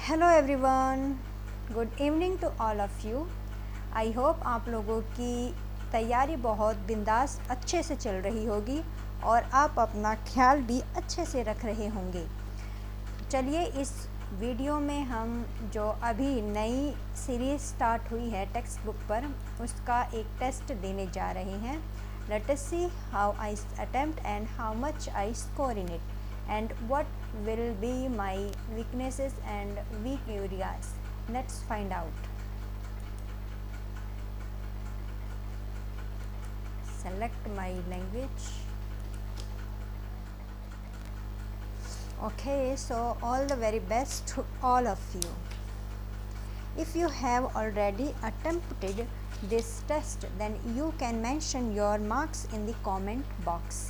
Hello everyone, good evening to all of you. I hope आप लोगों की तैयारी बहुत बिंदास अच्छे से चल रही होगी और आप अपना ख्याल भी अच्छे से रख रहे होंगे। चलिए इस वीडियो में हम जो अभी नई सीरीज़ स्टार्ट हुई है टेक्स्ट बुक पर, उसका एक टेस्ट देने जा रहे हैं। Let us see how I attempt and how much I score in it and what will be my weaknesses and weak areas. Let's find out. Select my language. Okay, so all the very best to all of you. If you have already attempted this test, then you can mention your marks in the comment box.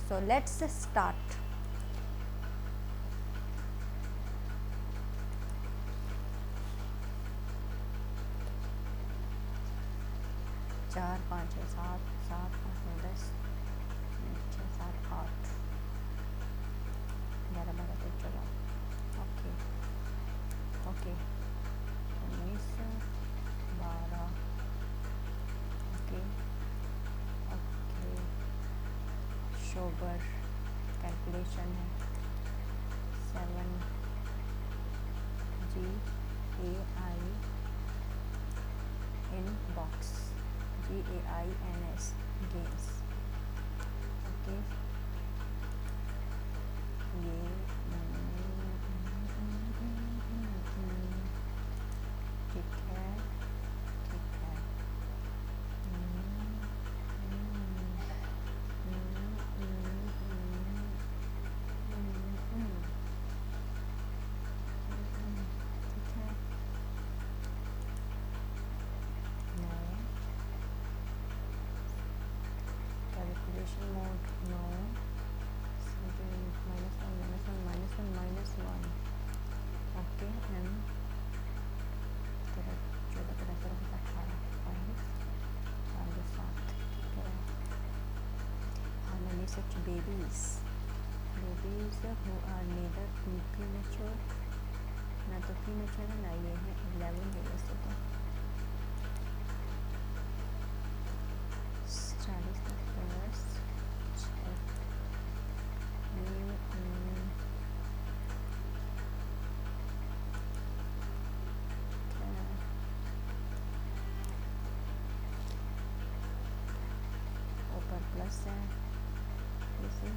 So let's start. चार पाँच छः सात, सात पाँच नौ 10, 6 7 8, 11 12 13 14। Okay okay 19 12। Okay okay शोबर calculation है 7 GAI in box GAINS games. Okay ये ठीक है ठीक है। ठीक है। Calculation mode no, -1 okay and 13 14 13 13 18 5 4 7। ठीक है। How many such babies who are neither premature, ना तो premature है ना ये है 11 है वैसे तो 40 का फर्स्ट ऊपर प्लस है इसे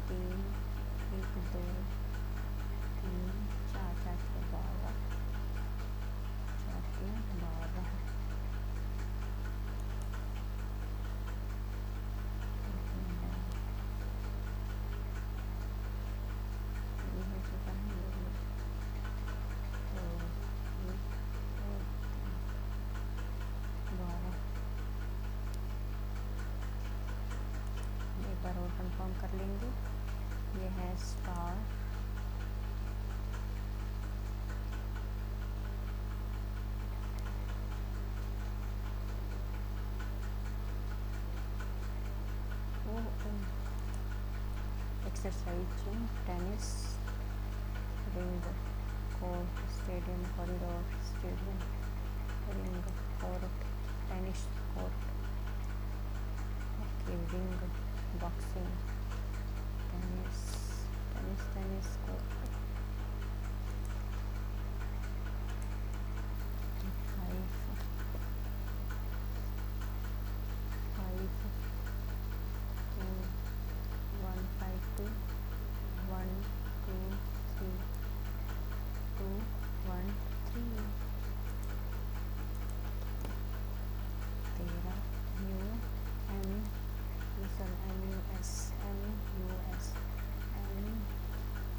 तीन 1 2 3 4 4 6 12 4 3 12 ये हो चुका है। तो 12 एक बार और कंफर्म कर लेंगे। ये है star exercise tennis ring court stadium corridor stadium ring court tennis court. Okay ring boxing tennis tennis tennis court 5 2 1 2 3 2 1 3 13 MUS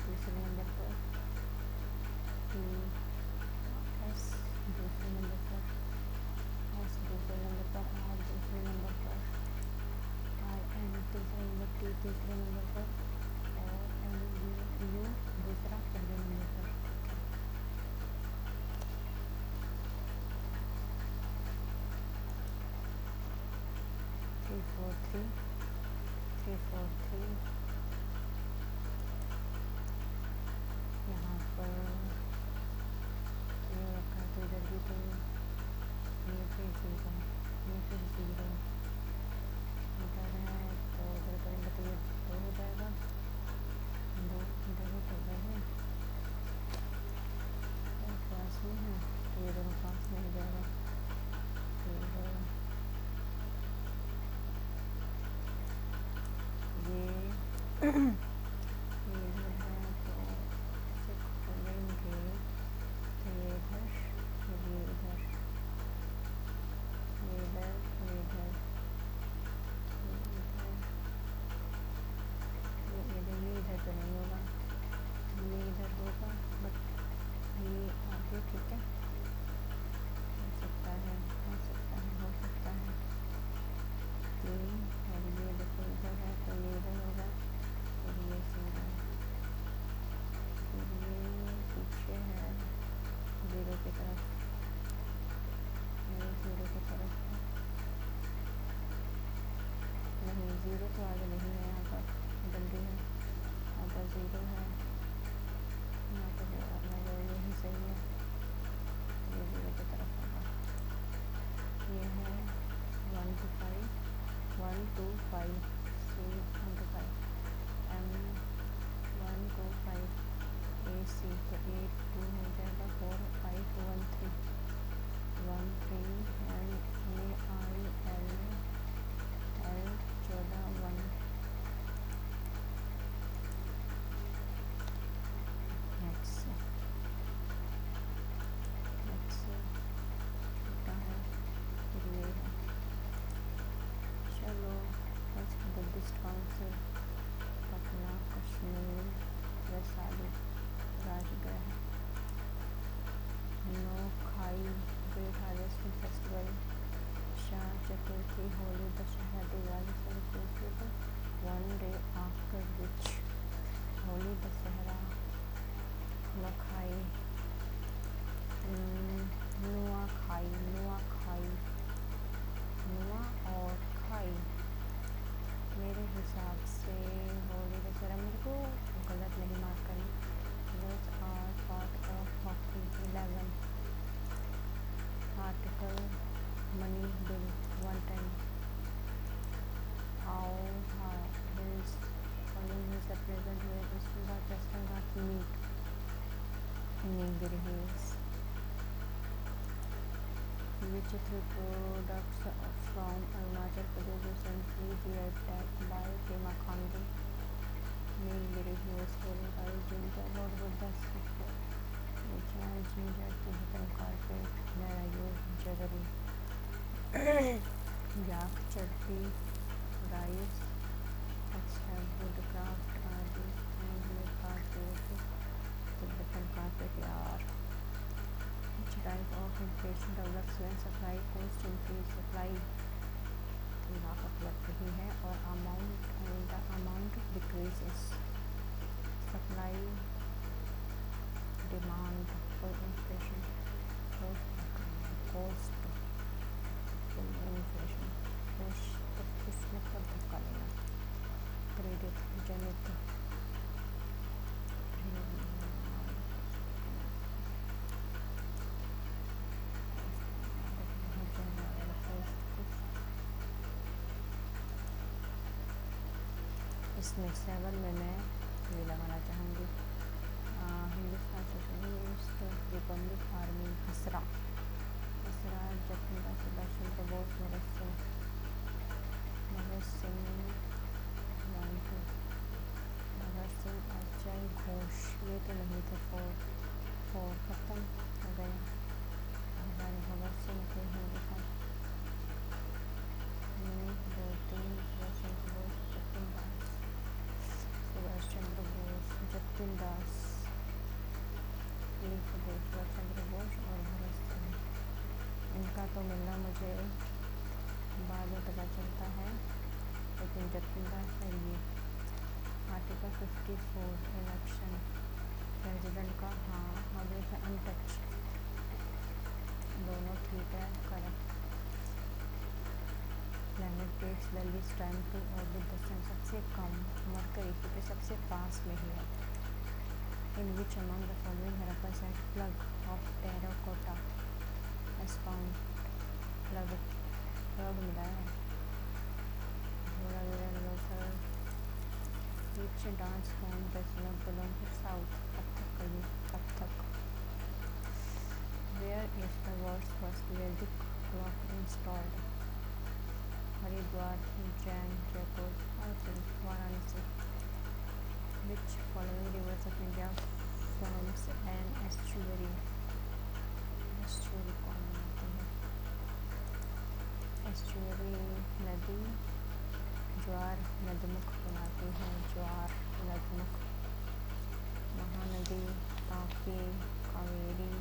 दूसरे नंबर पर S दूसरे नंबर पर S दूसरे नंबर पर R दूसरे नंबर पर RN तीसरे नंबर T तीसरे नंबर पर और MU दूसरा पहले नंबर पर। 3 4 3 3 4 3 पर ये रखा है, तो इधर भी तो ये फिर 0, ये फिर 0 इधर है, तो इधर करेंगे तो ये 2 हो जाएगा, 2 इधर ही तो है, पास में है, तो ये दोनों पास में हो जाएगा, फिर ये ये इधर है, तो इसे खोलेंगे, तो ये इधर, फिर ये इधर, ये इधर, ये इधर, ये इधर तो नहीं होगा, ये इधर होगा, बट ये आगे ठीक है, हो सकता है, हो सकता है, हो सकता है, और ये देखो इधर है, तो ये इधर होगा, फिर ये 0, फिर ये पीछे है 0 की तरफ, ये 0 की तरफ नहीं, 0 तो आगे नहीं है, यहाँ पर डंडी है, यहाँ पर 0 है, यहाँ पर यही सही है, ये 0 की तरफ होगा, ये है 1 to 5, 1 to 5, C 1 to 5, M 1 to 5, A C, तो 8 2 हो जाएगा, 4 5 1 3, 1 3 and A I L 14 1, X छोटा है, फिर ये है, चलो Buddhist council Patna Kashmir Vaishali Rajgriha, Nuakhai great harvesting festival, शाह Chaturthi, Holi, Dussehra, Diwali celebrated 1 day after which, Holi, Dussehra, Nuakhai, Nuakhai, नुआ और खाई, मेरे हिसाब से होली, दशहरा, मेरे को गलत नहीं मार्क करना, which are part of hockey 11, article money bill 110, how hills following his represent where Western Ghat meet, Nilgiri Hills, which three products from Arunachal Pradesh recently were attacked by Pema Khandu, Nilgiri Hills, followed by ginger, Lord Buddha statue, which are ginger, Tibetan carpet, Narayu, jewelry, yak chutney, rice, textile, woodcraft, आदि, handmade carpet, Tibetan carpet, यार, which type of inflation develops when supply cost increase, supply लागत बढ़ रही है और amount decreases, supply demand for inflation, cost inflation, कुछ मतलब धक्का लेना, क्रेडिट जनित, इसमें 7 में मैं ये लगाना चाहूँगी, हिंदुस्तान सोशलिस्ट रिपब्लिक आर्मी, हसरा, जतिंद्र सुभाष चंद्र बोस, भगत सिंह अजय घोष, ये तो नहीं थे, 4 खत्म हो गया, भगत सिंह के हिंदुस्तान, 2 3 सुभाष चंद्र बोस, जतिन दास, सुभाष चंद्र बोस और भगत सिंह, इनका तो मिलना मुझे बाद में पता चलता है, लेकिन जतिन दास है ये, आर्टिकल 54 इलेक्शन प्रेसिडेंट का, हाँ हमेशा अनटच, दोनों ठीक है, correct, planet takes the least time to orbit the sun, सबसे कम मरकरी के सबसे पास में ही है, in which among the following Harappan site plug of terracotta is found? plug मिलाया है थोड़ा मेरा which dance form does not belong to South? Kathak. Where is the world's first Vedic clock installed? Haridwar, Ujjain, Jaipur, Varanasi. Which following rivers of India forms an estuary? Estuary कौन बनाते हैं? Estuary नदी ज्वार नदमुख बनाती है ज्वार नदमुख Mahanadi Tapi Kaveri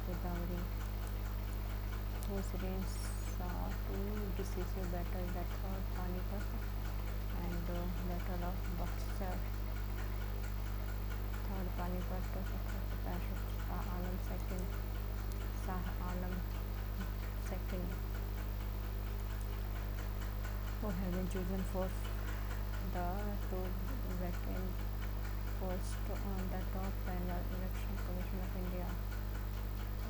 Godavari whose rains saw two decisive battles, the third Panipat and the battle of Buxar. Third Panipat 1765 Shah Alam II who have been chosen for the to vacant post on the top panel Election Commission of India.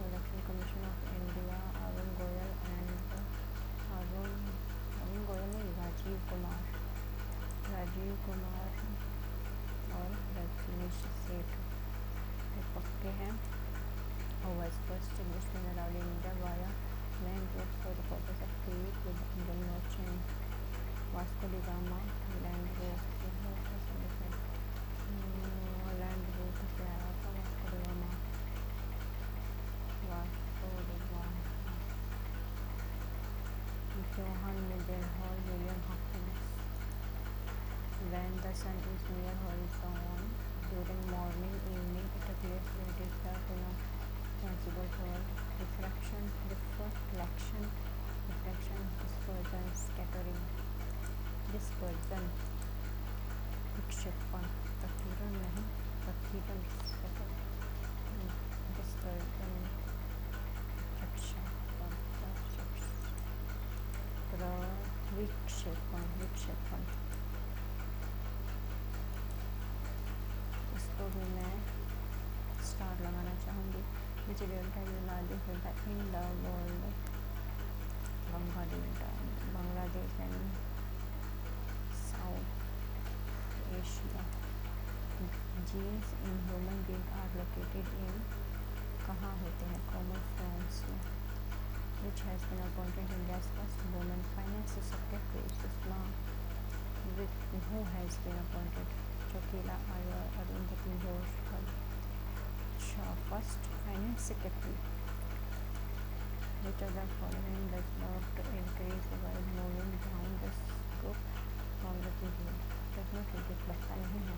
Election Commission of India Arun Goyal and Arun Goyal and Rajiv Kumar और रजनीश सेठ ये पक्के हैं. Who was first Englishman allowed in India via land route for the purpose of trade with Indian merchant? Vasco da Gama. Land route land route से आया था Vasco D gamma. Johann Needham William Hawkins. When the sun is near horizon during morning, evening, it appears that it is responsible for reflection, dispersion, scattering, dispersion, विक्षेपण, प्रकीर्णन नहीं, प्रकीर्णन, dispersion, विक्षेपण. इसको भी मैं star लगाना चाहूँगी. which delta is the largest delta in the world? Ganga delta, Bangladesh and South Asia. Genes in human being are located in कहाँ होते हैं? chromosomes में. Which has been appointed India's first woman finance secretary? Sushma. Who has been appointed? Chokila Iyer, Arundhati Ghosh. First finance secretary. Which of the following does not increase while moving down this group from the table? Does not increase लगता नहीं है.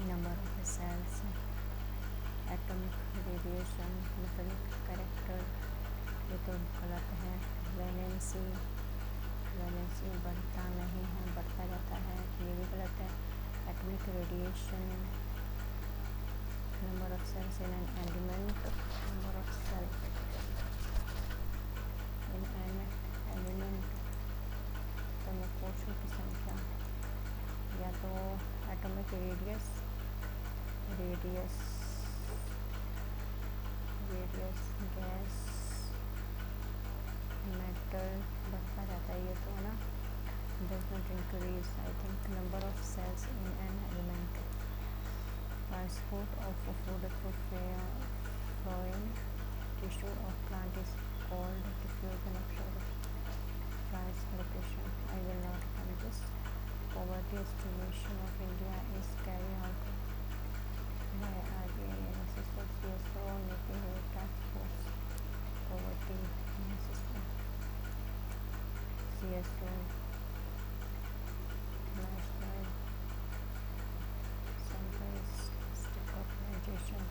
Number of cells, atomic radiation, metallic character, ये तो गलत है. Valency बढ़ता नहीं है, बढ़ता जाता है, ये भी गलत है. Atomic radiation. Number of cells in an element, number of cell in an element, तो मैं कोशों की संख्या, या तो एटॉमिक रेडियस गैस मेटल बढ़ता जाता है, ये तो है ना. does not increase. I think number of cells in an element. Transport of food through flowing tissue of plant is called diffusion of sugar. Translocation. I will not find this. Poverty estimation of India is carried out by RBI analysis of CSO making a task force. Poverty system. CSO. National Central Statistic Organization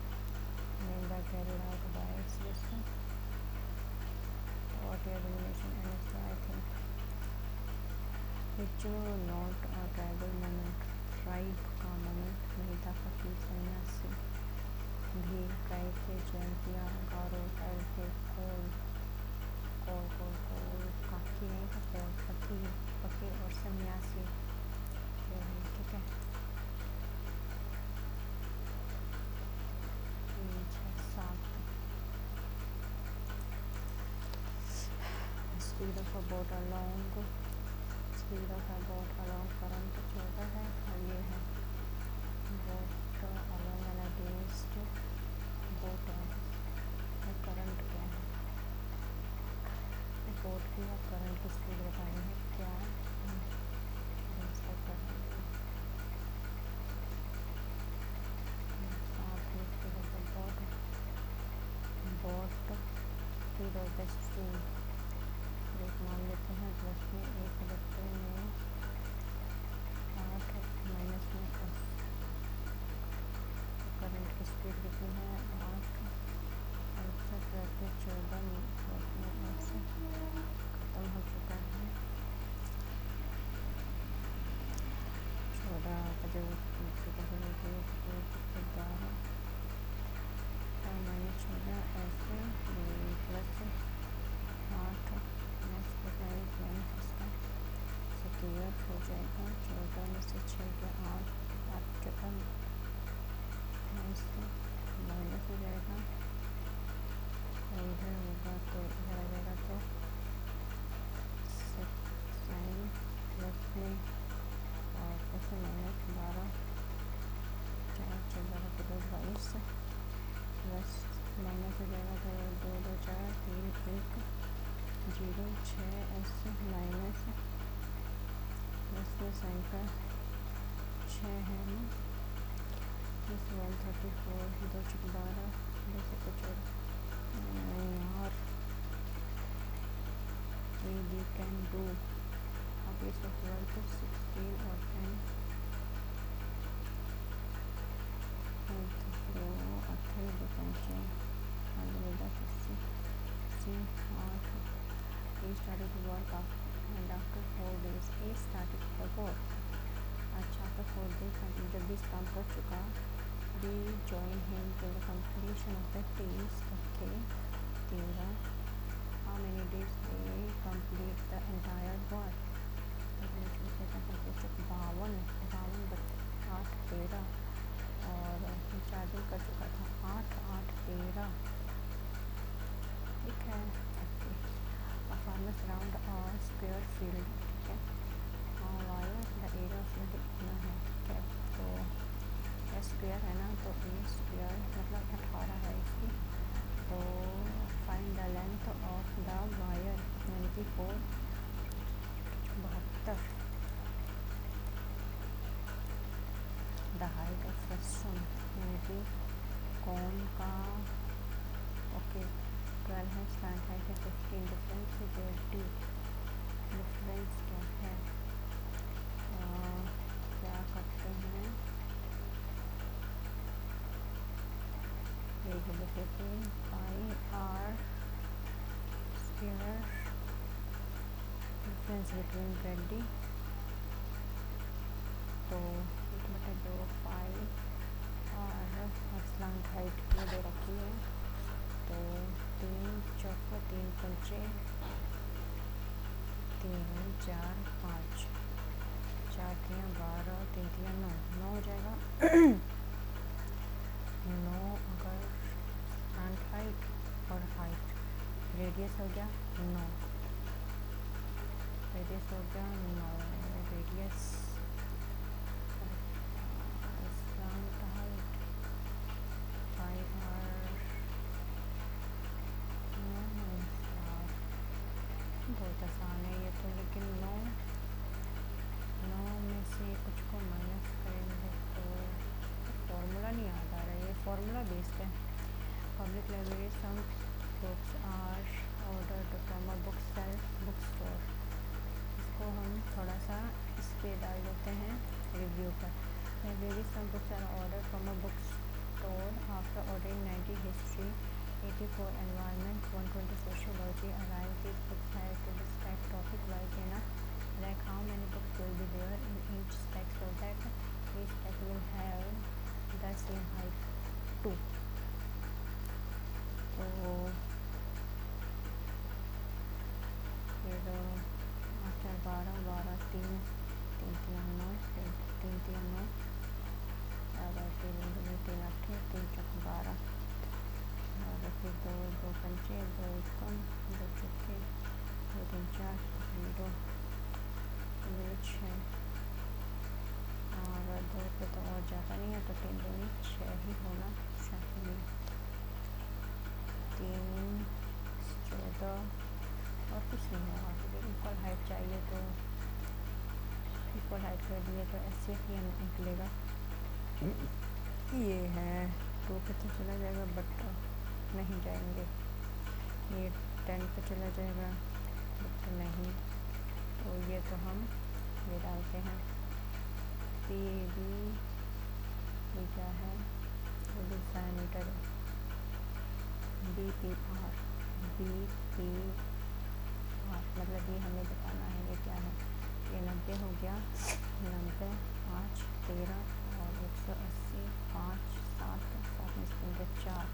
named by carried out by CSO. Poverty elimination NSO, I think. Ritual not a tribal moment. Tribe का moment. Nita फकीर सन्यासी. भी tribe के जयंतियाँ गारो tribe के कोल काकी नहीं था, फकीर और सन्यासी. ठीक है. Speed of a boat along, speed of a boat along current 14 है, और ये है boat along and against boat है। करंट क्या है, बोट की और करंट की स्पीड बतानी है, क्या इसका current boat speed of the stream. एक मान लेते हैं प्लस में 1 बच्चे में 8 माइनस में 10, करंट की स्पीड कितनी है 8 प्लस में 14 प्लस में 10 खत्म हो चुका है। 14 का जो 12 माइनस 14 ऐसे प्लस 8 माइनस इसका क्लियर हो जाएगा। 14 में से 6 के 8 के कम इससे माइनस हो जाएगा, इधर होगा तो इधर आ जाएगा तो 9 प्लस में और प्लस माइनस 12 4 12 के 2 22 प्लस माइनस हो जाएगा तो 2 2 4 3 1 0 6 ऐसे माइनस प्लस में साइन का 6 है ना, प्लस 134 2 6 12 2 से कुछ और we can do a piece of work 16 और 10 तो 28 बचे अलविदा किससे सी 8 he started to work and after 4 days he started the work। अच्छा after 4 days जब भी इस काम कर चुका we join him to the completion of the days। Okay 13 how many days they complete the entire work, 52 8 13 और 4 दिन कर चुका था 8 8 13 ठीक है। Okay farmers around a square field, ठीक है, wire the area of field इतना है, ठीक है, तो स्क्वायर है ना, तो ए स्क्वायर मतलब 18 है इसकी, तो find the length of the wire 24 72 the height of frustum यानी कि कौन का ओके 12 है, स्टैंड हाइट है 15, डिफरेंस है 20, डिफरेंस क्या है क्या करते हैं एक देखते pi r square difference between ग्रेडी, तो 1/2 5 और स्लैंट हाइट ये दे रखी है, तो 3 चौको 3 पंचे 3 4 5 4 3 12 3 3 9 9 हो जाएगा 9 अगर स्लैंट हाइट और हाइट रेडियस हो गया 9 रेडियस हो गया 9 रेडियस स्लैंट हाइट 5 और बहुत आसान है ये तो, लेकिन 9 में से कुछ को माइनस करेंगे तो फॉर्मूला नहीं याद आ रहा है, ये फॉर्मूला बेस्ड है। Public library some books are ordered from a book self book store, इसको हम थोड़ा सा इस पर डाल देते हैं रिव्यू पर। Library some books are order from a book store after ordering 90 history 84 environment 120 sociology arrive these books have to be stacked topic wise in a rack, how many books will be there in each stack so that each stack will have the same height 2, तो फिर 8 12 12 3 3 3 9 3 3 9 3 8 3 12 और फिर 2 2 पंचे 2 कम 2 चौके 2 3 यही होना चाहिए। 3, 14 और कुछ नहीं होगा, क्योंकि इक्वल हाइट चाहिए, तो इक्वल हाइट के लिए तो ऐसे ही निकलेगा। ये है 2 पे तो चला जाएगा, बट नहीं जाएंगे। ये 10 पे चला जाएगा, बट नहीं। तो ये तो हम ये डालते हैं पी ए बी, ये क्या है, डायमीटर, बी पी आर, मतलब ये हमें बताना है ये क्या है। ये 90 हो गया, 90, 5, 13 और 180, 5, 7, 7 में 4,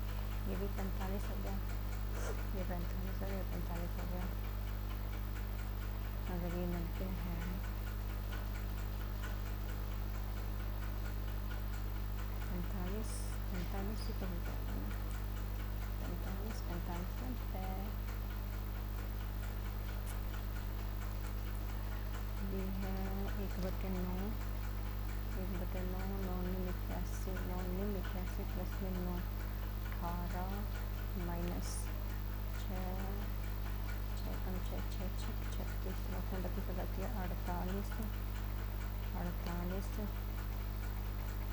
ये भी 45 हो गया, ये 45 हो गया, 45 हो गया। अगर ये 90 है, 45 से तो हो जाएगा ना, 45 है। ये है 1/9, 1/9, 9 81 प्लस में 9, 18 माइनस 6, 6 कम 6, 36, 32 48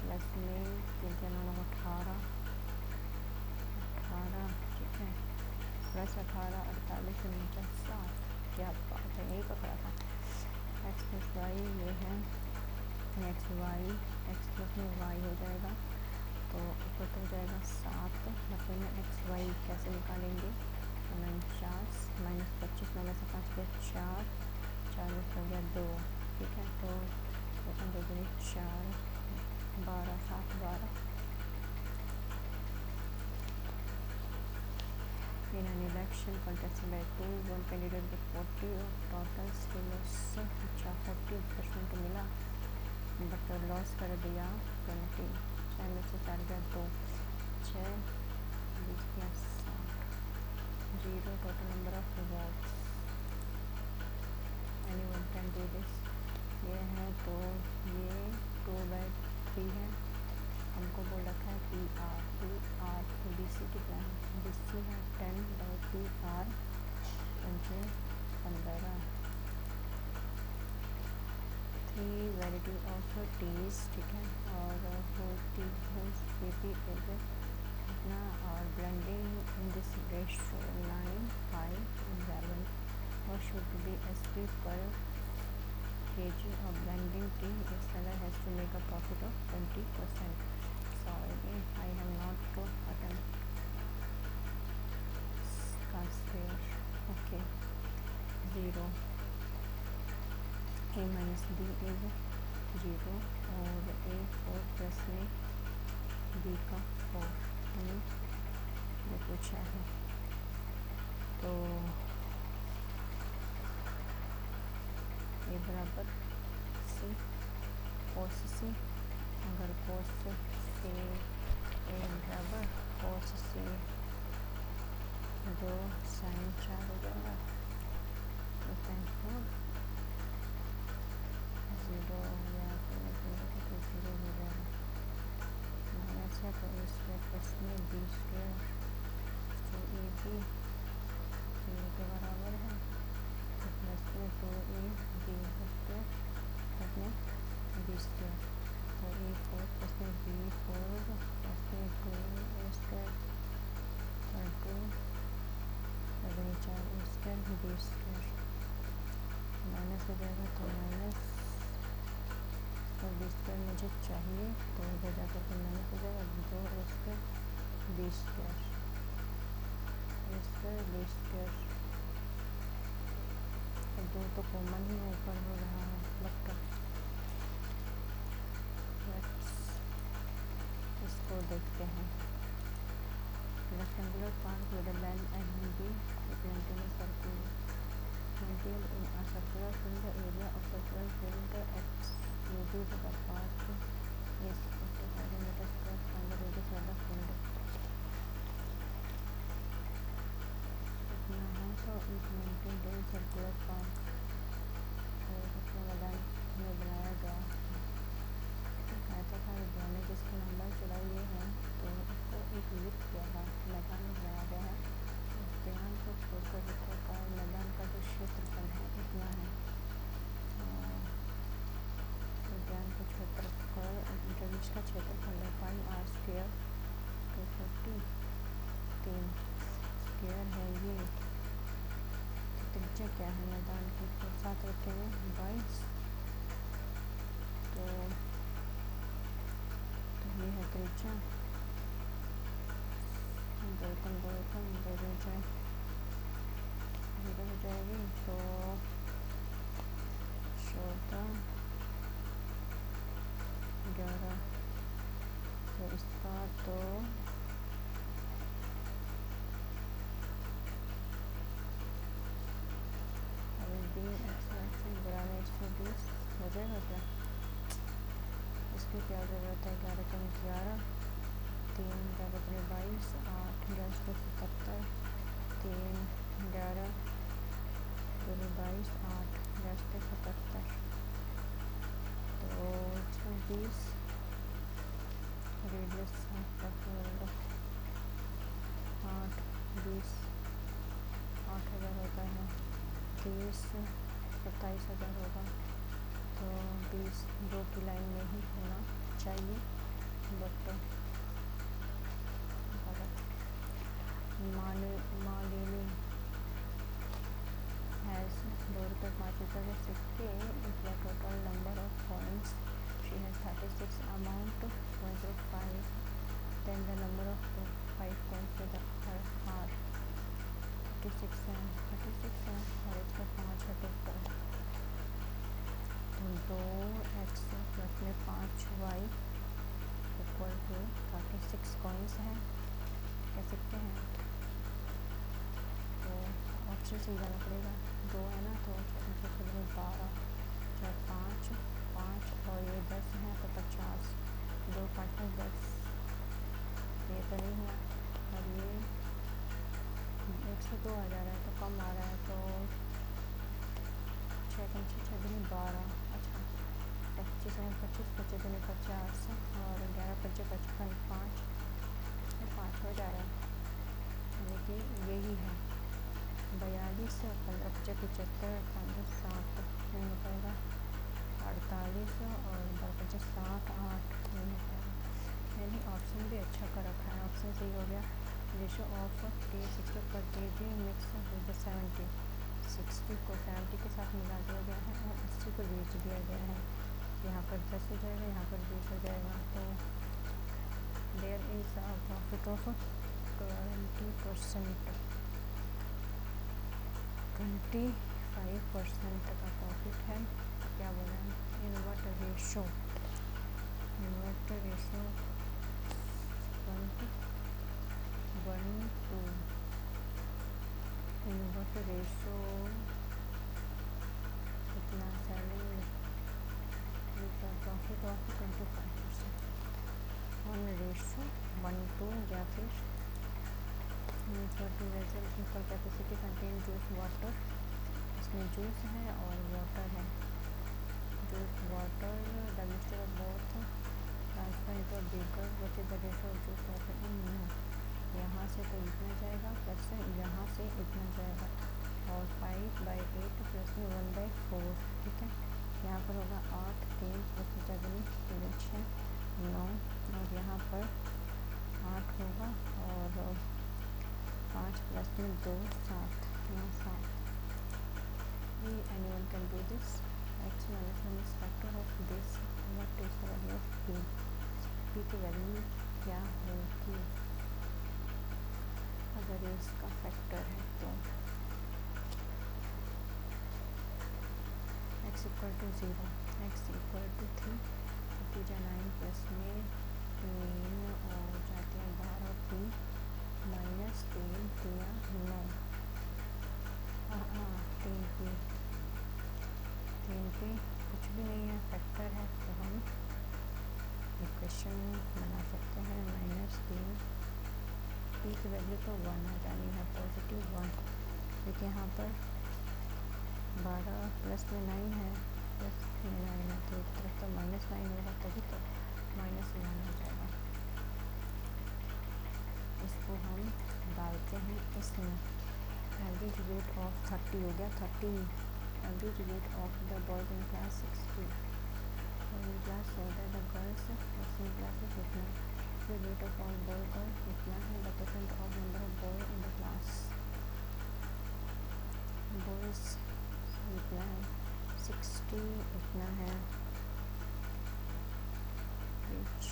प्लस में 3 9 18, ठीक है, प्लस 18, 48 49, 7, क्या बात है, यही पकड़ा था। एक्स प्लस वाई, ये है एक्स वाई, एक्स प्लस में वाई हो जाएगा, तो ऊपर तो हो जाएगा 7, मतलब में एक्स वाई कैसे निकालेंगे, 49 माइनस 25 माइनस 5 पे 4, 40 हो गया 2, ठीक है, तो 2 4, 12, 7, 12। In an election contested by 2, one candidate with 40 total still loss, अच्छा 40% मिला, बट लॉस कर दिया 20, 6 में से 4 गया 2, 6, 20 गया 7, 0 total number of votes, anyone can do this। ये है, तो ये 2/3 है, हमको बोल रखा है पी आर, तो बी सी कितना है, बी सी है 10/PR, 15, 3 वैरायटी ऑफ टीज, ठीक है, और PP इज कितना, और ब्लेंडिंग इन दिस रेशो 9, 5, 11, और शुड बी SP पर kg of blending tea, the seller has to make a profit of 20%. So again, I have not to attempt transfer. Okay, 0, a minus b is 0, और a 4 plus में b का 4 हमें ये पूछा है, तो ये बराबर सी कोस सी, अगर कोस सी ए बराबर कोस सी 2 साइन 4 हो जाएगा, तो साइन 4 0 हो गया, तो 0 हो जाएगा, माइनस है तो स्क्वायर प्लस में बी स्क्वायर, तो ए बी 0 के बराबर है, तो प्लस में 2a बी स्क्वायर प्लस में बी स्क्वायर, तो ए 4 प्लस में बी 4 प्लस में 2a स्क्वायर और 2 4 a square b square, minus हो जाएगा, तो माइनस, और बी स्क्वायर मुझे चाहिए, तो इधर जाकर के माइनस हो जाएगा, 2a square b square, b square, 2 तो कॉमन ही ऊपर हो रहा है, बट इसको देखते हैं। Rectangular park with a length LB representing a circle, maintained in a circular field, the area of circular field XUB with the park is 50,000 meters square from the radius of the field। इतना है, तो इस maintained in circular park मैदान में बनाया गया, कहता था विज्ञानी जिसकी लंबाई चौड़ाई ये है इसका क्षेत्रफल है पाई आर स्क्वेयर 240 3 स्क्वेयर है ये। त्रिज्या क्या है मैदान की, तो 7 बटे 22 तो ये है त्रिज्या। दो जाए 0 हो जाएगी तो 14 11 तो इसका तो बराबर 120 हो जाएगा क्या? इसकी क्या ज़रूरत है? 11 कम 11 3 11 कम 22 8 11 77 3 11 2 22 8 11 77 तो 120 रेडियस 8 20 8,000 होता है 30 27,000 होगा तो 20 2 की लाइन में ही होना चाहिए बट मालिनी has 2 रुपये 5 रुपये का सिक्के is the total number of coins she has 36 amount 105 then the number of 5 coins with her are 36 है और इसका 5 है तो 2x प्लस में 5y इक्वल टू 36 कॉइन्स हैं कह सकते हैं। तो ऑप्शन से जाना पड़ेगा 2 है ना तो 12 चार 5 और ये 10 है तो 50 2 5 10 ये तो नहीं हुआ और ये 102 आ जा रहा है तो कम आ रहा है तो 6 12 अच्छा 25 है 25 25 50 और 11 25 55 5 हो जा रहा है लेकिन यही है 42 15 75 15 7 नहीं हो पाएगा 48 और 50 60 8 नहीं हो पाएगा यानी ऑप्शन भी अच्छा कर रखा है। ऑप्शन सही हो गया। रेशो ऑफ टी 60 पर KG मिक्स विद 70 60 को 70 के साथ मिला दिया गया है और 80 को बेच दिया गया है। यहाँ पर 10 हो जाएगा यहाँ पर 20 हो जाएगा तो there is a profit of 20% 25% का प्रॉफिट है। क्या बोला है inverter ratio 1 to inverter ratio कितना salary profit of 25% 1 ratio 1 to या फिर equal capacity contain juice water इसमें जूस है और वाटर है juice water the mixture of both transfer into a beaker what is the ratio of juice water in यहाँ से तो इतना जाएगा प्लस यहाँ से इतना जाएगा और 5/8 प्लस में 1/4 ठीक है। यहाँ पर होगा 8 3 प्लस 7 6 9 और यहाँ पर 8 होगा और 5 प्लस में 2 7 9 7 anyone can do this x minus 1 is factor of this what is the value of p की वैल्यू क्या होगी अगर ये इसका फैक्टर है तो x equal to 0 x equal to 3 9 plus में 3 और जाते हैं 12 3 माइनस 3 3 9 3 पे कुछ भी नहीं है फैक्टर है तो हम इक्वेशन बना सकते हैं -3 पी की वैल्यू तो 1 आ जानी है पॉजिटिव 1 क्योंकि यहाँ पर 12 प्लस में 9 है प्लस में 9 है तो एक तरफ तो -9 होगा तभी तो -1 हो जाएगा। इसको हम डालते हैं इसमें एवरेज वेट ऑफ 30 हो गया 30 average weight of the boys in class 60 और in class so that the girls in class is कितना है, the rate of all boy girl कितना है, the percent of number of boy in the class, boys कितना है 60 इतना है, which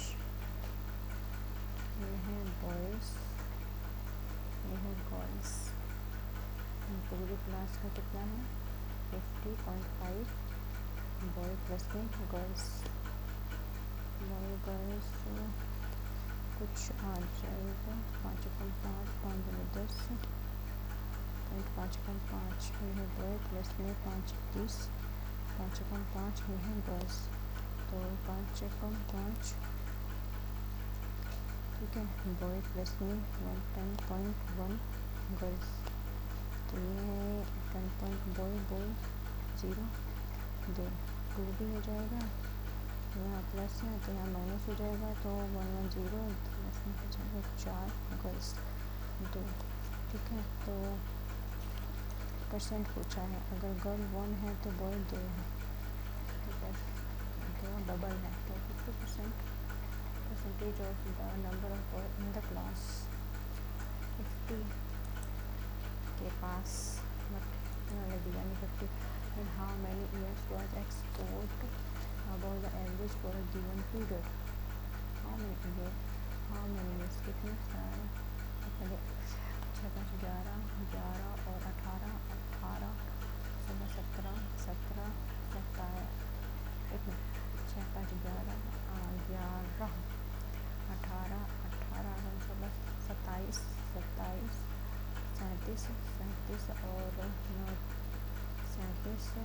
ये है boys, ये है girls, पूरी क्लास का कितना है 50.5 बॉय प्लस में गर्ल्स, बॉय गर्ल्स कुछ आ जाएगा 5.5 5 10 5.5 ये है बॉय प्लस में 5 30 5.5 ये है गर्ल्स, तो 5.5 ठीक है, बॉय प्लस में 10.1 गर्ल्स, तो ये है 10 बॉय बॉय 0 2 2 भी हो जाएगा, यहाँ प्लस है तो यहाँ माइनस हो जाएगा, तो 1 1 0 प्लस में हो जाएगा 4 गर्ल्स 2, ठीक है। तो परसेंट पूछा है, अगर गर्ल 1 है तो बॉय 2 है, ठीक है, तो डबल है, तो 50% percentage of the number of boy in the class, 50 के पास यानी 50, and how many years was X taught about the average for a given period, how many years कितने साल, पहले 6 5 11 11 और 18 18 16 17 17 17 6 5 11 11 18 18 16 27 27 37 37 और 37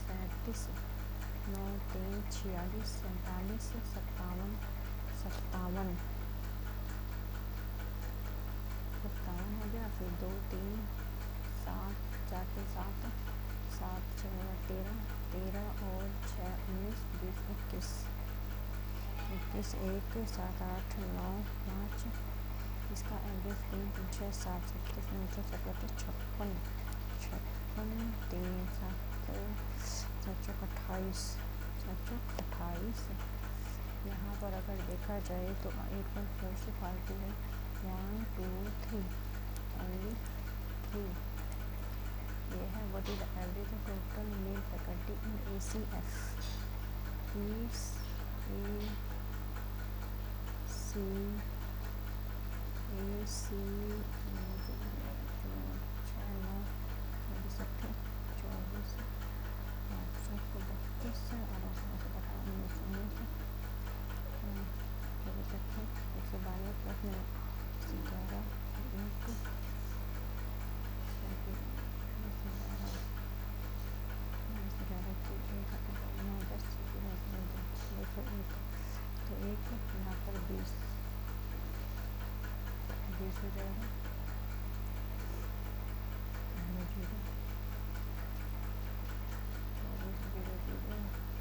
37 9 3 46 47 57 57 हो गया, फिर 2 3 7 4 3 7 7 6 13 13 और 6 19 20 21 21 1 7 8 9 5, इसका एवरेज 3 6 7 37 56 3 7 28 यहाँ पर अगर देखा जाए तो 8.4 से फालतू है, 1 2 3 ओनली 3, ये है what is the average of total male faculty in ACF, तो एक यहाँ पर 20 हो जाएगा, 0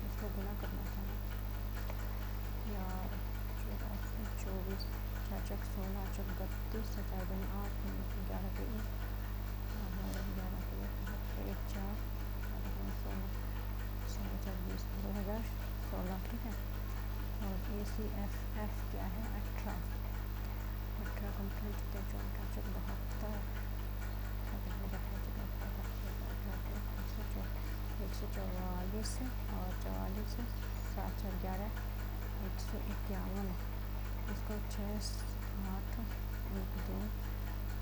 इसको गुना करना था यार, 24 4 चक 16 चक 32 4 दिन 8 11 के 1 4 16 20 2016, ठीक है। और ACFF क्या है 18 कंप्लीट किया, 74 144 और 44 7 4 11 151, इसको 6 8 1 2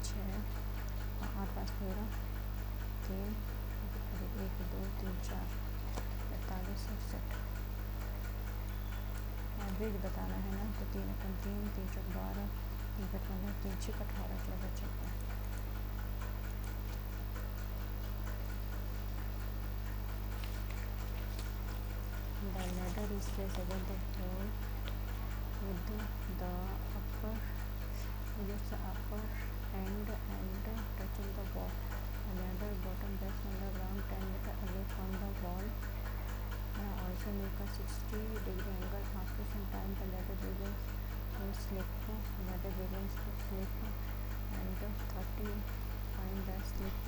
6 8 5 13 3 1 2 3 4 45 67, एवरेज बताना है ना, तो 3 3 3 चौक 12 3 15 3 6 18 14 14, the ladder is placed above the hole with the upper end touching the wall, the ladder bottom rests on the ground 10 meter away from the wall, also make a 60-degree angle, after some time the ladder begins to slip and 30 find the slip,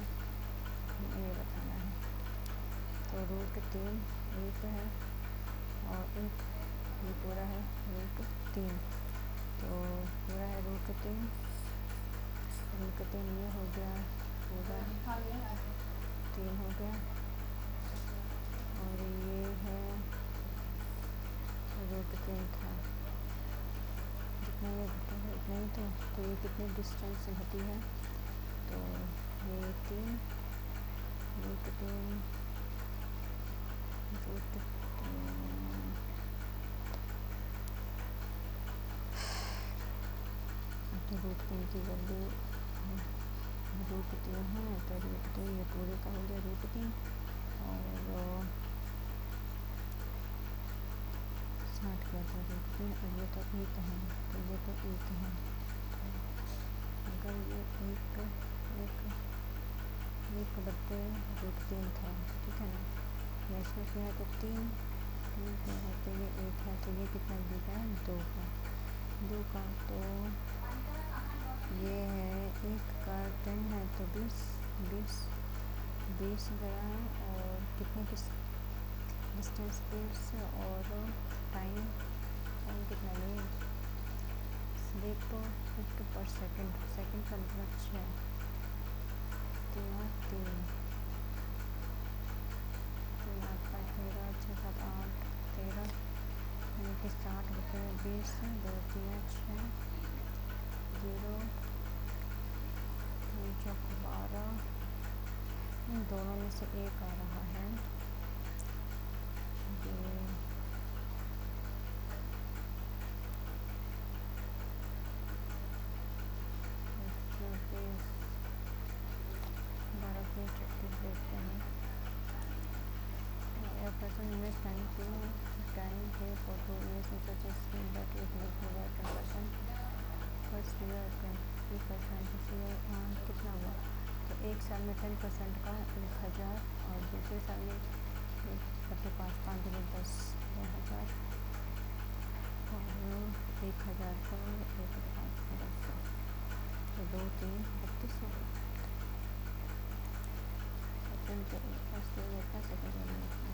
ये बताना है। तो root 3 एक है और एक ये पूरा है √3, तो पूरा है √3, √3 ये हो गया, पूरा 3 हो गया, और ये है √3 था, जितना ये घटा है उतना ही तो ये कितनी डिस्टेंस से घटी है, तो ये 3 √3 तो √3 की वैल्यू √3 है, तो √3 ये पूरे का हो गया √3, और 60 का था √3, और ये तो 1 है, तो ये तो 1 है, तो अगर ये एक बट्टे √3 था, ठीक है ना, या इसमें से है तो 3 है, तो ये 1 है, तो ये कितना दिया है 2 का, तो ये है 1 का 10 है, तो 20 गया है, और कितने डिस्टेंस पे, और टाइम कितना नहीं देखो 50/सेकंड, सेकंड का मतलब 6, 3 आपका 13, 6, 7, 8, 13, यानी कि 60 बटे 20, 2 3 6, 0 चौक 12, इन दोनों में से एक आ रहा है, ये 12 देखते हैं। A person invests time pay for 2 years in such a scheme that it will provide 10% first year, 20% इस year, कितना हुआ, तो 1 साल में 10% का 1000, और दूसरे साल में 1/5, 5 दूनी 10, 2000, और 1000 का 1/5 10, तो 2 3 32 हो गया, फर्स्ट ईयर इतना, सेकेंड ईयर में इतना,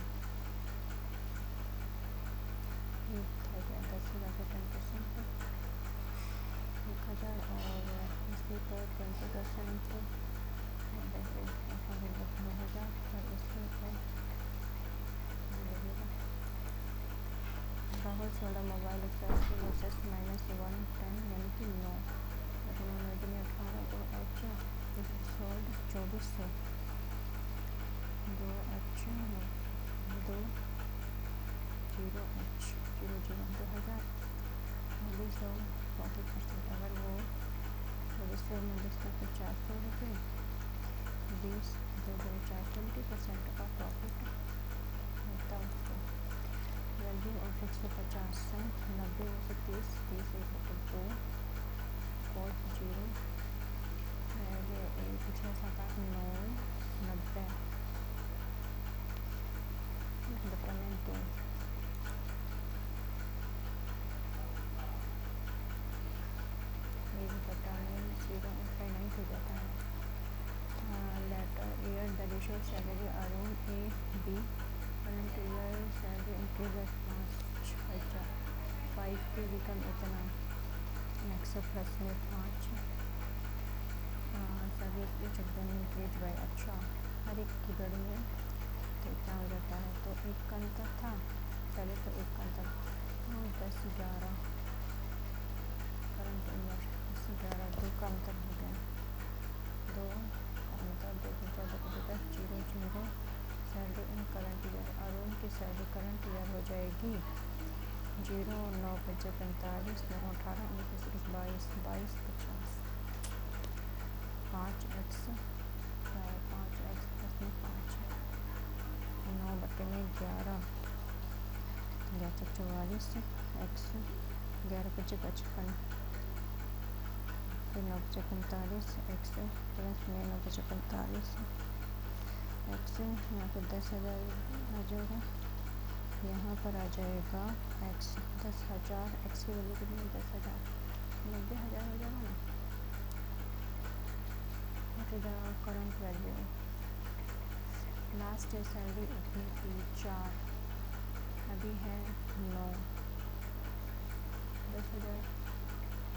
10,000 का 10%, 1,000, और इसके ऊपर 20%, 2,000, और इसके ऊपर Rahul sold mobile access versus -110, यानी कि 9, उन्होंने 18 तो अच्छा सोल्ड 2400, 2 अच्छा 2 0 अच्छा 2000, 40%, अगर वो 2400 में बेचता तो 400 रुपये, 20 2 4 20% का प्रॉफिट होता उसको। वैल्यू ऑफ 150 से 90 में से 30 1/2, कोड 0, पिछले 7 8 9 90 डिफरेंट 2, फाइनाइट हो जाता है। Later year the ratio salary around A B, current year salary increase 5,000, 5 के बिकम इतना, 100 प्लस में 5, सैलरी 14 इंक्रीज बाय, अच्छा हर एक की गढ़ में तो इतना हो जाता है, तो एक का अंतर था पहले, तो एक का अंतर 10 11, करंट ईयर 10 11, 2 का अंतर हो गया, 2 का अंतर 2 14 को 10 0 0, salary in current year, Arun की सैलरी करंट ईयर हो जाएगी 0 9 5 45 9 18 19 22 22 50, 5x 5x प्लस में 5, 9 बटे में 11, 44, x 11 5 55, फिर 9 5 45, x प्लस में 9 5 45, x यहाँ पर 10,000 आ जाएगा, यहाँ पर आ जाएगा x 10,000, x की वैल्यू कितनी है 10,000, 90,000 हो जाएगा ना, करंट वैल्यू लास्ट सैलरी इतनी थी 4, अभी है 9, 10,000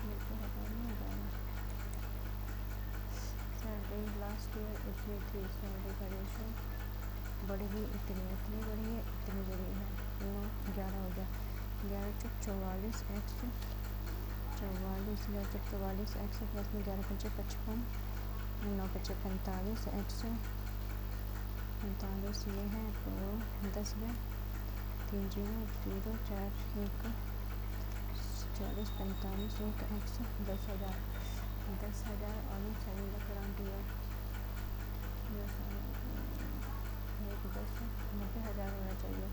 ये तो हटा नहीं जाएगा। सैलरी लास्ट ईयर इतनी थी, सैलरी का रेशो बढ़ी इतनी बढ़ी है, इतनी बढ़ी है। 9 11 हो गया, 11 चौक 44 एक्स 44, 11 चौक 44 एक्स प्लस में 11 5 55, 9 5 45 एक्स 45 ये है तो 10 गया, 3 0 0 4 1 40 45 1 एक्स 10,000 और ये सभी करांटी है 90,000 होना चाहिए।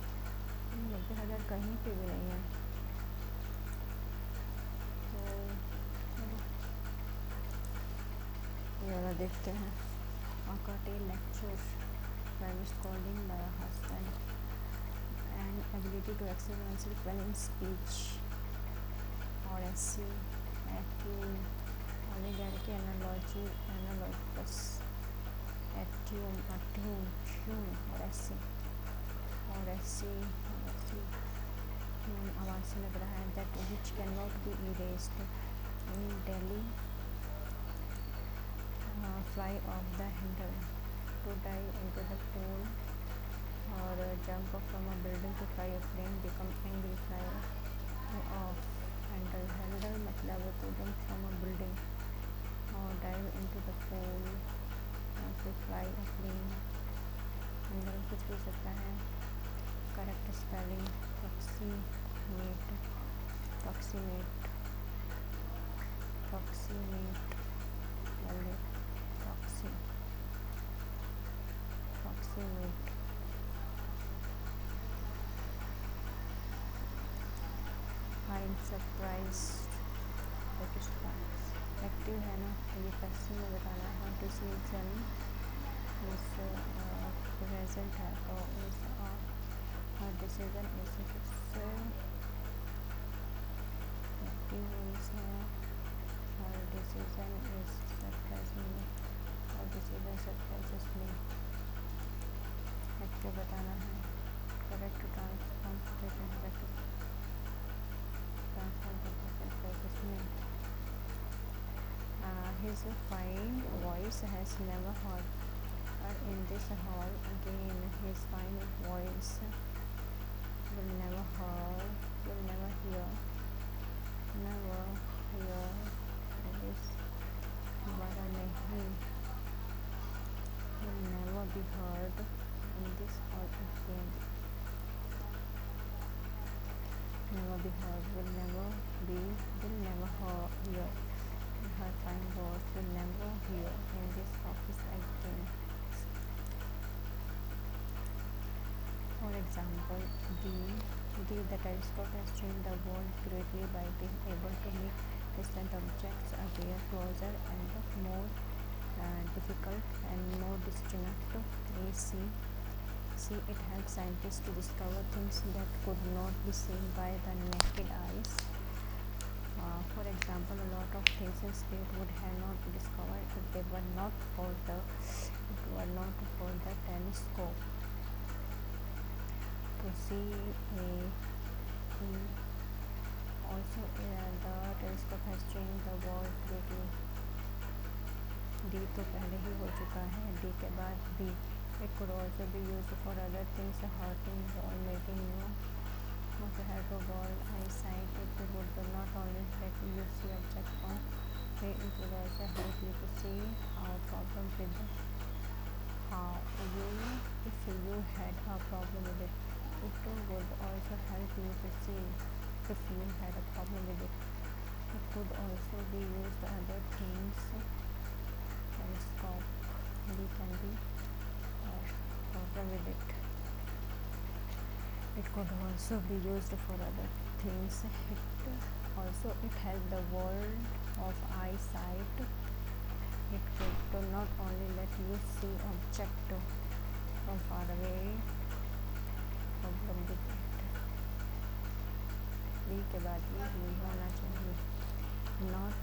90,000 कहीं पे भी नहीं है, तो ज़रा देखते हैं। Akate lecture private scolding the husband and ability to express oneself well in speech और ऐसी attune आगे जा के analogy analogous attune और ऐसी आवाज़ से लग रहा है that which cannot be erased in Delhi fly off the handle to dive into the pool or jump from a building to fly a plane become angry fly off handle मतलब to jump from a building or dive into the pool or to fly a plane handle कुछ भी सकता है। Correct spelling proximate proximate I am surprised active है ना, ये passive में बताना है। डिसीजन इस प्रेजेंट है तो इस डिसीजन इस एक्टिव है और डिसीजन इज सरप्राइजिंग और डिसीजन सरप्राइजेस में एक्टिव बताना है। करेक्ट ट्रांसफॉर्म सरप्राइजेस में his fine voice has never heard in this hall again. His fine voice will never hear this दोबारा नहीं will never be heard in this hall again. Never be heard will never hear her fine voice will never hear in this office again. For example, the telescope has changed the world greatly by being able to make distant objects appear closer and more difficult and more distinct. It helps scientists to discover things that could not be seen by the naked eyes. For example, a lot of things in space would have not been discovered if they were not for the telescope. To see also the telescope has changed the world greatly. D तो पहले ही हो चुका है, D के बाद B. It could also be used for other things, hurting or making you also have a world eyesight. It would not only let you see objects from it would also help you to see how problem with it. If you had a problem with it, it would also help you to see if you had a problem with it. It could also be used for other things. Telescope can be problem with it. It could also be used for other things. It has the world of eyesight. It could not only let you see object from far away. Problem with it. B के बाद ये होना चाहिए. Not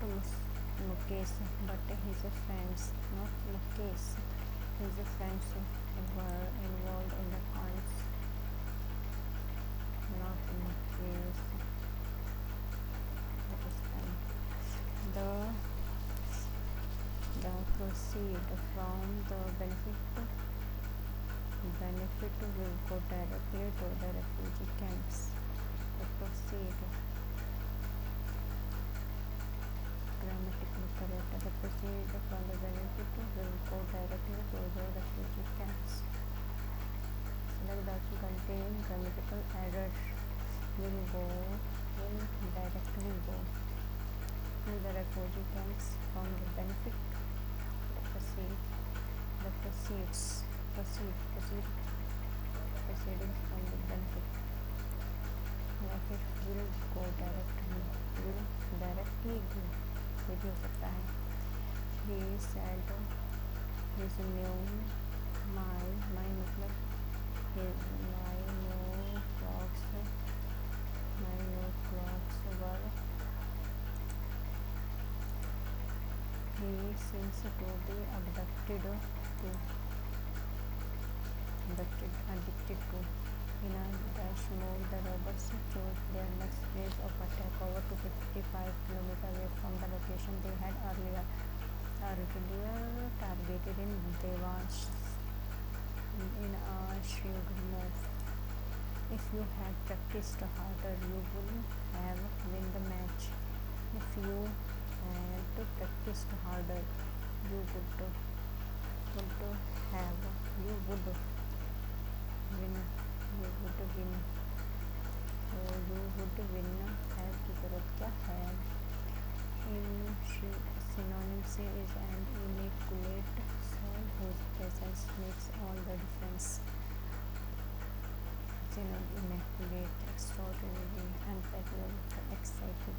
Mukesh but his friends. Not Mukesh. His friends were involved in the crimes. Not Mukesh. proceed from the benefit will go directly to the refugee camps. The proceed, grammatically correct. The proceed from the benefit will go directly to the refugee camps. Select that to contain grammatical error. Will directly go to the refugee camps from the benefit. The proceeds. Proceedings from the benefit. या फिर will go directly go ये भी हो सकता है. He said his new my मतलब my new clocks were he seems to be addicted to. In a dash move, the robbers chose their next place of attack over to 55 kilometers away from the location they had earlier targeted in Devansh. In a shrewd move, if you had practiced harder, you would have won the match. If you had practiced harder, you would win. Have की जरूरत क्या है? Synonyms is an immaculate soul whose presence makes all the difference. Immaculate, extraordinary, unparalleled, excited.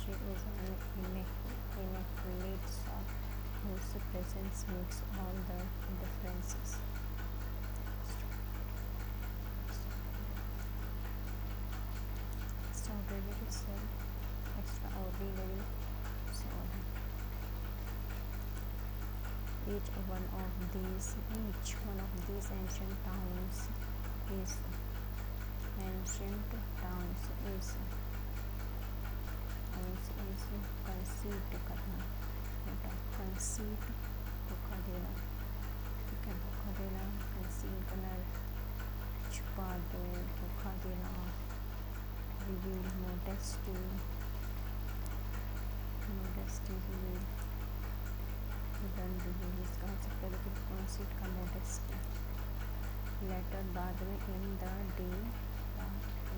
She is an immaculate soul whose presence makes all the differences. Extraordinary soul, extraordinary soul. Each one of these ancient towns is conceived करना, conceived धोखा देना, ठीक है, धोखा देना, conceal करना, छुपा दो, धोखा देना, reveal, modesty, reveal, then reveal इसका हो सकता है, लेकिन conceit का modesty. Later बाद में in the day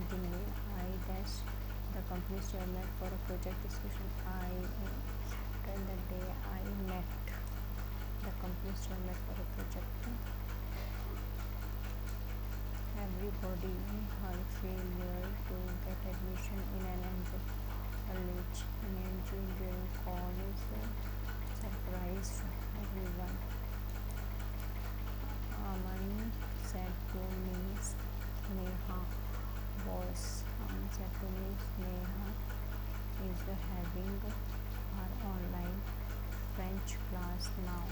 दिन में I dash the company's chairman for a project discussion. In the day I met the company's chairman for a project. Everybody had failure to get admission in an engineering college surprised everyone. Aman said to me, Sneha is having her online French class now.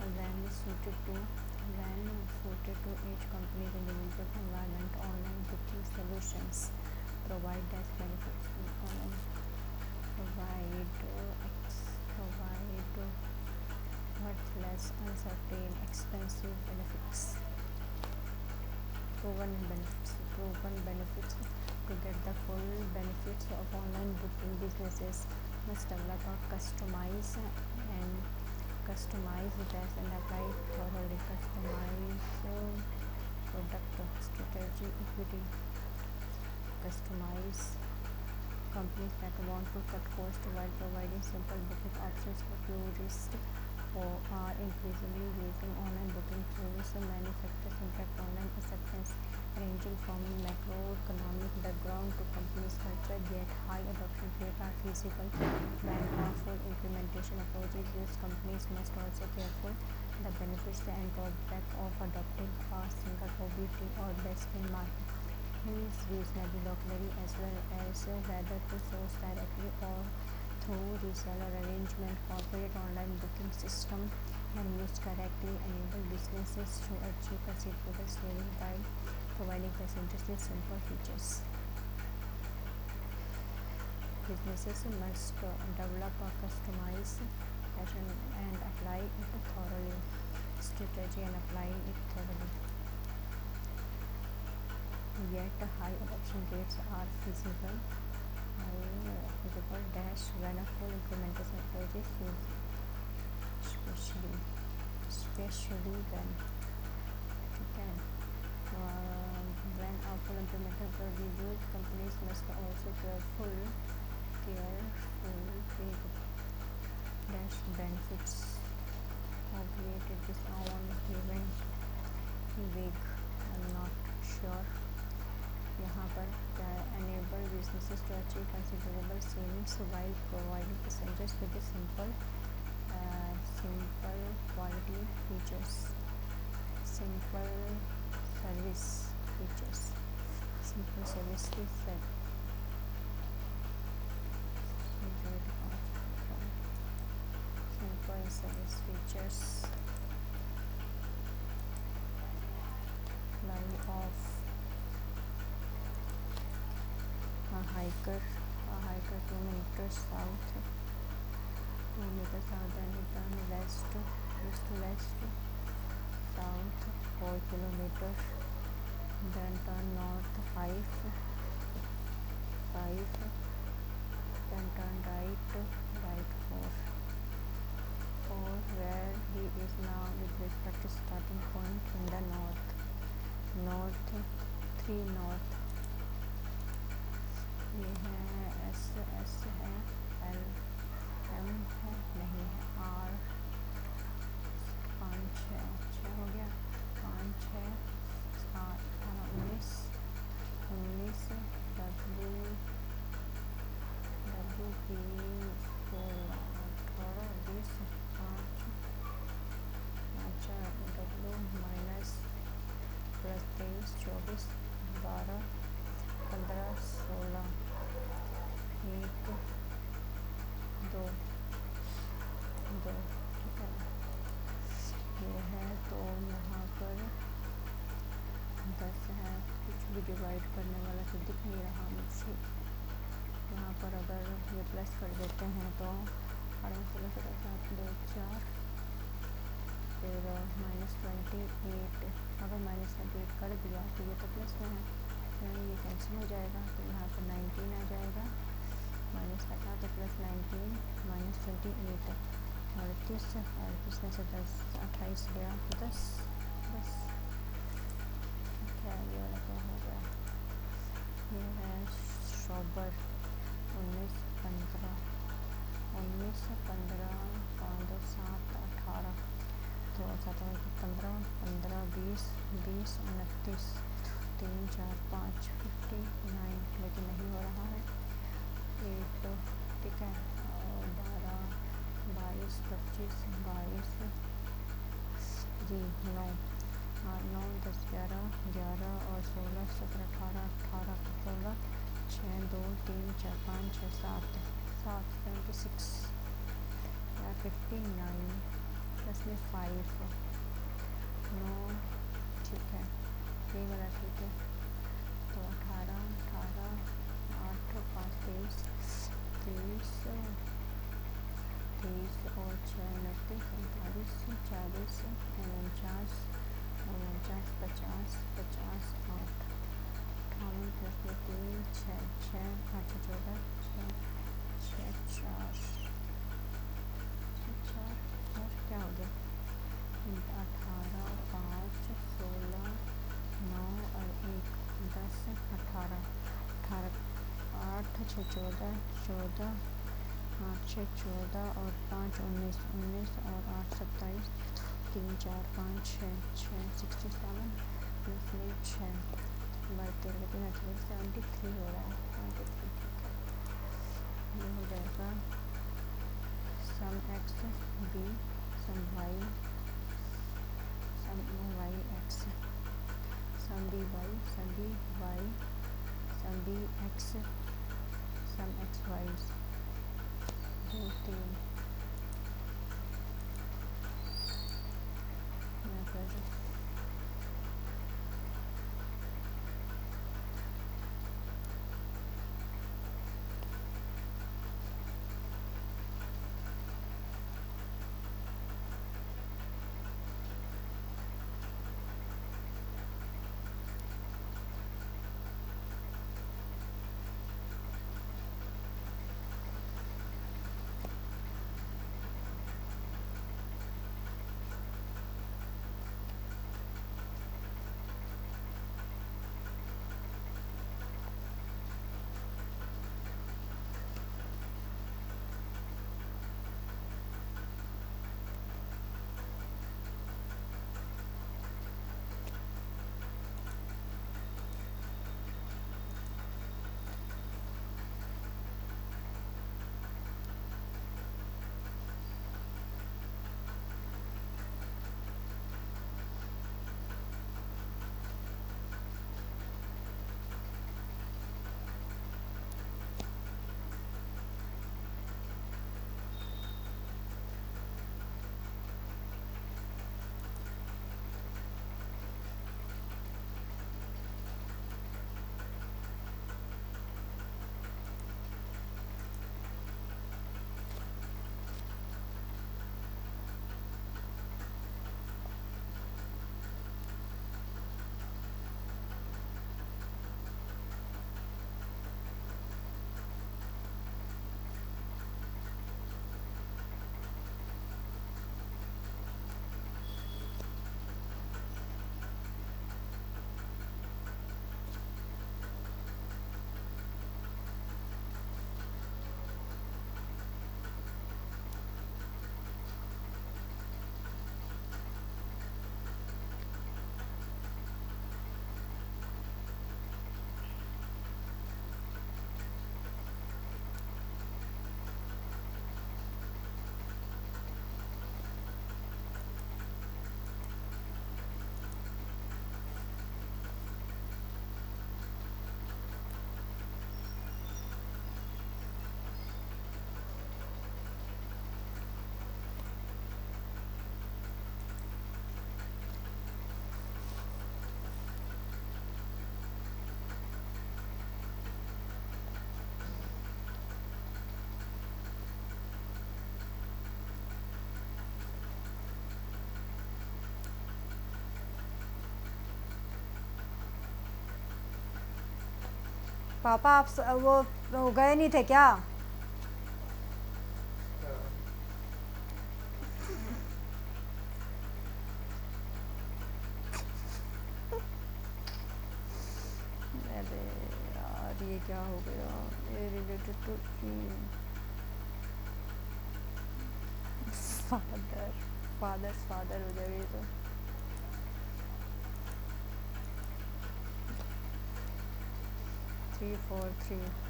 When suited to each company's individual environment, online booking solutions provide as benefits. Provide worthless, uncertain, expensive benefits. Proven benefits. To get the full benefits of online booking, businesses must develop a customized dress and apply thoroughly customized product strategy equity. Customize companies that want to cut costs while providing simple booking options for tourists who are increasingly using online booking tools. Manufacturers impact online acceptance, ranging from macroeconomic background to companies' culture, yet high adoption rate are feasible when full implementation approaches used. Companies must also careful the benefits and drawback of adopting a single OBT or best in market. His views may be locally as well as whether to source directly or through reseller arrangement. Corporate online booking system, when used correctly, enable businesses to achieve considerable savings by providing passengers with simple features. businesses must develop a customized fashion and apply it thoroughly. Strategy and apply it thoroughly. Yet high adoption rates are feasible dash when a full implementation approach is used, especially when when a full implementation approach is used, companies must also careful with dash benefits obviated this on even vague. I'm not sure यहाँ पर enable businesses to achieve considerable savings while providing passengers with a simple quality features, simple service features, simple service features. Simple service features fly off a hiker 2 meters south, 2 meters south, and return west to south 4 kilometers, then turn north 5, then turn right 4 where he is now with respect to starting point in the north 3 north. ये है S है, L M है, नहीं है, are 5 6 हो गया, 5 6 7 19 W P 16 18 20 5 W minus plus 23 24 12 15 16 1 2 ठीक है। ये है तो यहाँ पर 10 है, कुछ भी डिवाइड करने वाला तो दिख नहीं रहा मुझे। यहाँ पर अगर ये प्लस कर देते हैं तो 16 17 7 2 4 फिर -28, अगर -28 कर दिया तो ये तो प्लस में है, यानी ये कैंसिल हो जाएगा, तो यहाँ पर 19 आ जाएगा, माइनस हटा तो प्लस 19 -28 38 में से 10 28 गया 10 क्या ये वाला क्या हो गया। ये है शॉबर 19 15 5 2 7 18 तो 7 15 20 29 3 4 5 59, लेकिन नहीं हो रहा है 8 ठीक है, 12 22 25 22 जी 9 9 10 11 और 16 17 18 16 6 2 3 4 5 6 7 76 59 प्लस में 5 9 ठीक है, ये वाला ठीक है, तो 18 8 5 23 और 6 29 45 40 49 50 50 8 58 प्लस में 3 6 8 14 6 4 और क्या हो गया 18 5 16 9 और 1 10 18 8 6 14 8 6 14 और 5 19 और 8 27 3 4 5 6 67 प्लस में 6 73 हो रहा है 73 ठीक है। ये हो जाएगा sum x b sum y x sum b y sum b x y 2 3 यहाँ पर पापा आप वो गए नहीं थे क्या? अरे यार ये क्या हो गया? ये रिलेटेड टू फादर, फादर हो जाएगा ये तो। 343।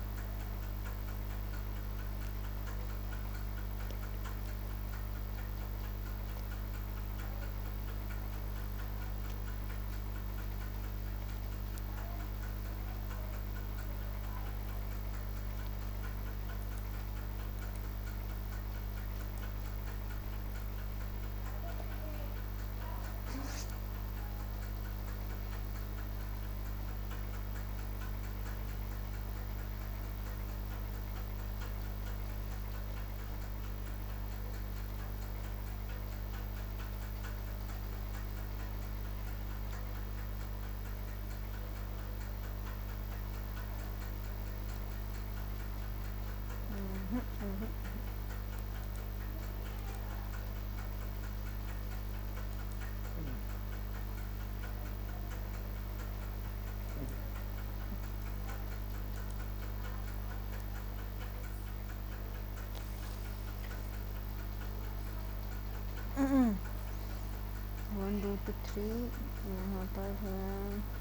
वन टू टू थ्री यहाँ पर है।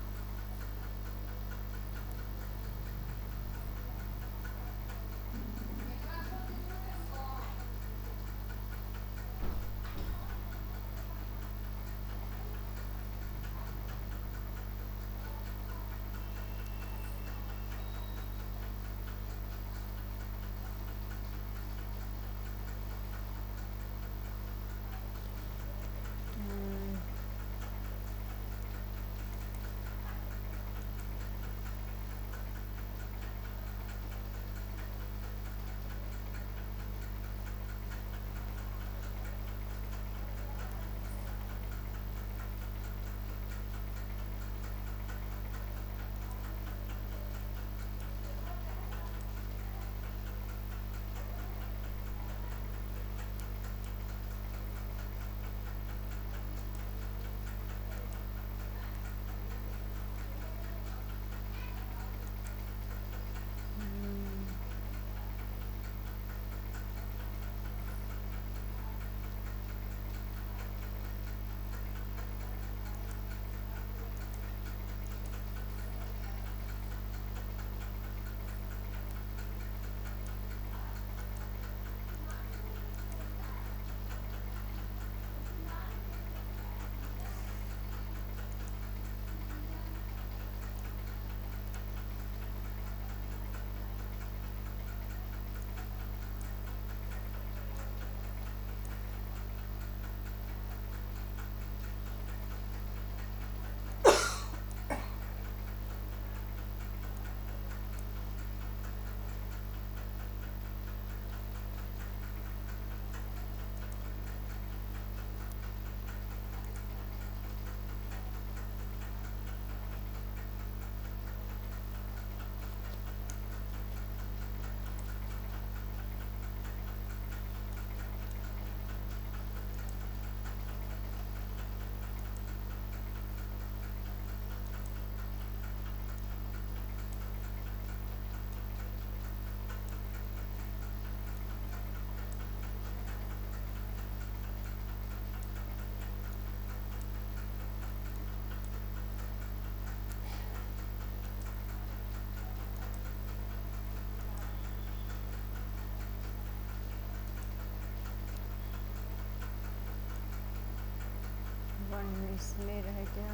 इसमें रह गया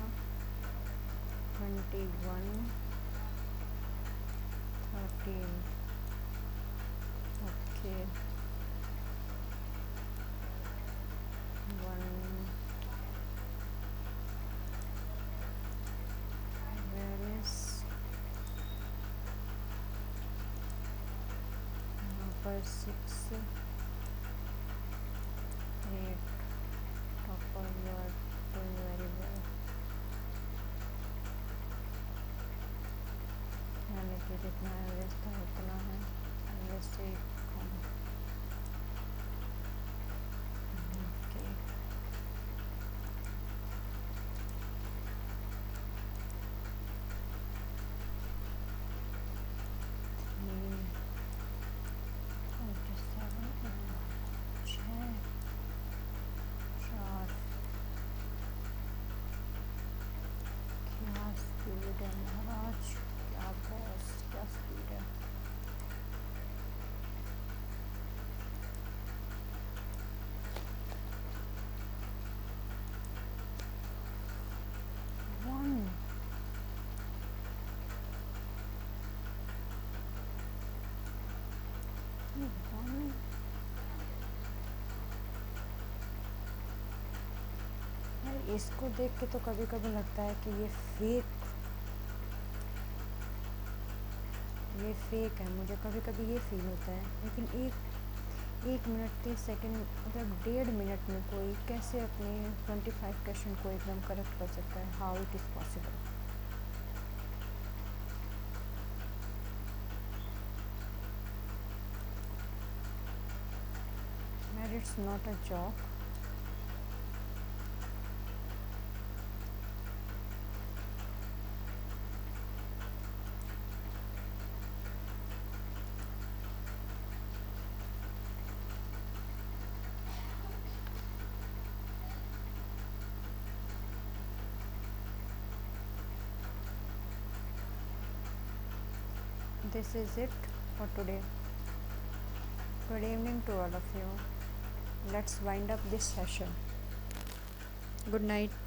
21 13। ओके 1 वेरियस यहाँ पर 6 8 topper you are doing very well, and it मुझे जितना एवरेज था उतना है, एवरेज से कम। ओके, क्या स्पीड है महाराज, क्या बॉस, क्या स्पीड है। वन, वन, यार इसको देख के तो कभी कभी लगता है कि ये फेक है, मुझे कभी कभी ये फील होता है। लेकिन एक मिनट 30 सेकेंड, मतलब 1.5 मिनट में कोई कैसे अपने 25 क्वेश्चन को एकदम करेक्ट कर सकता है? How it is possible? मैर it's not a joke. This is it for today. Good evening to all of you. Let's wind up this session. Good night.